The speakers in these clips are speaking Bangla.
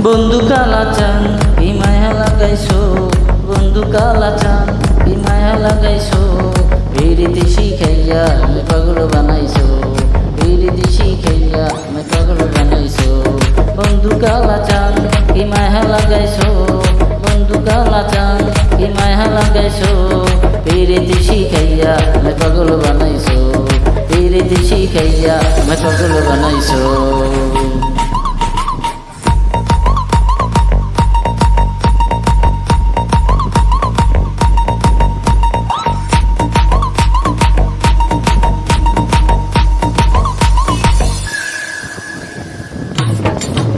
বন্ধু কালা চান কি মায়া লাগাইছো, বন্ধু কালা চান কি মায়া লাগাইছো, পিরিতি শিখাইয়া আমি পাগল বানাইছো, পিরিতি শিখাইয়া আমি পাগল বানাইছো। বন্ধু কালা চান কি মায়া লাগাইছো, বন্ধু কালা চান কি মায়া লাগাইছো, পিরিতি শিখাইয়া আমি পাগল বানাইছো, পিরিতি শিখাইয়া আমি পাগল বানাইছো।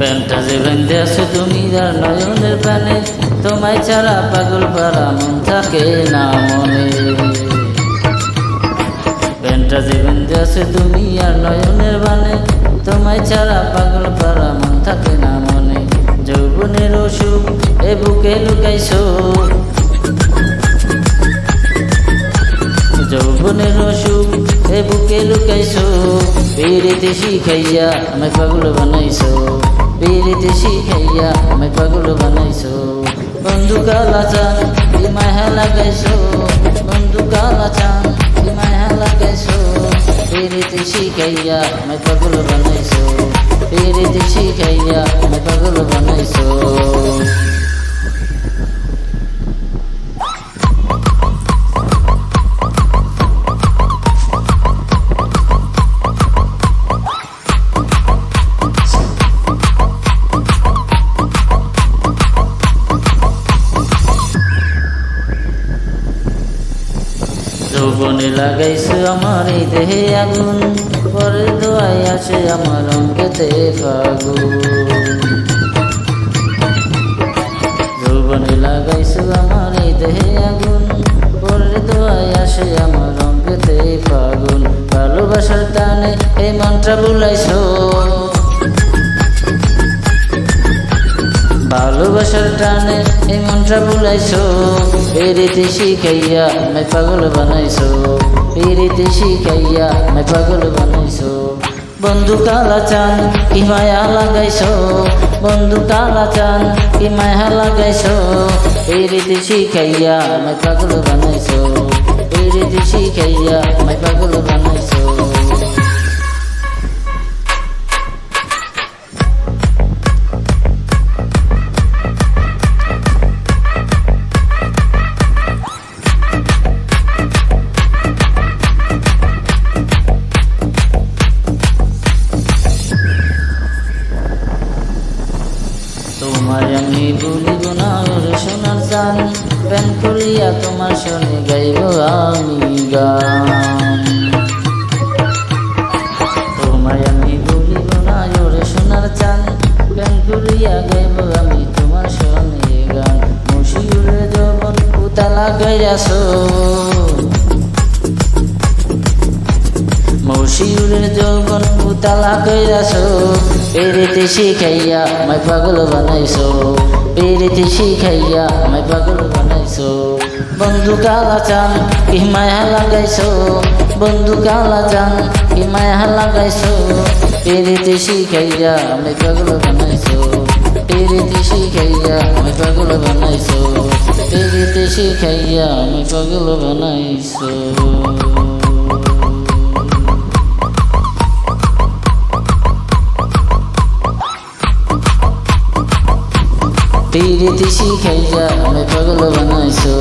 প্যান্টা যে বেঁধে আছো তুমি আর নয়নের প্রাণে, তোমায় ছাড়া পাগল পারা মন থাকে না মনে। প্যান্টা যে বেঁধে আছো তুমি আর নয়নের বানে, তোমায় ছাড়া পাগল পারা মন থাকে না মনে। যৌবনের অসুখ এ বুকে লুকাইছো, যৌবনের অসুখ এ বুকে লুকাইছো, পিরিতি শিখাইয়া আমায় পাগল বানাইছো, পিরিতি শিখাইয়া আমায় পাগল বানাইছো। বন্ধু কালা চান কি মায়া লাগাইছো, বন্ধু কালা চান কি মায়া লাগাইছো, পিরিতি শিখাইয়া আমায় পাগল বানাইছো, পিরিতি শিখাইয়া আমায় পাগল বানাইছো। যৌবনে লাগাইছে আমার এই দেহে আগুন, পরে দোয়াই আসে আমার অঙ্গেতে ফাগুন। যৌবনে লাগাইছে আমার এই দেহে আগুন, পরে দোয়াই আসে আমার অঙ্গেতে ফাগুন। ভালোবাসার টানে এই মনটা বুলাইছো, ভালোবাসার টানে এই মনটা বুলাইছো, পিরিতি শিখাইয়া আমায় পাগল বানাইছো, পিরিতি শিখাইয়া আমায় পাগল বানাইছো। বন্ধু কালা চান কি মায়া লাগাইছো, বন্ধু কালা চান কি মায়া লাগাইছো, পিরিতি শিখাইয়া আমায় পাগল বানাইছো, পিরিতি শিখাইয়া আমায় পাগল বানাইছো। তোমায় আমি ভুলিব না ওরে সোনার জান, প্যান করিয়া তোমার শোনে গাইব আমি গান। তোমায় আমি ভুলিব না ওরে সোনার চান, প্যান করিয়া গাইব আমি তোমার শোনে গান। মশিউরে যৌবন উতালা গাইয়াছো, মশিউরের যৌবন উতালা কইরাছো, পিরিতি শিখাইয়া আমায় পাগল বানাইছো, পিরিতি শিখাইয়া আমায় পাগল বানাইছো। বন্ধু কালা চান কি মায়া লাগাইছো, বন্ধু কালা চান কি মায়া লাগাইছো, পিরিতি শিখাইয়া আমায় পাগল বানাইছো, পিরিতি শিখাইয়া আমায় পাগল বানাইছো, পিরিতি শিখাইয়া আমায় পাগল বানাইছো। পিরিতি শিখাইয়া আমায় পাগল বানাইছো।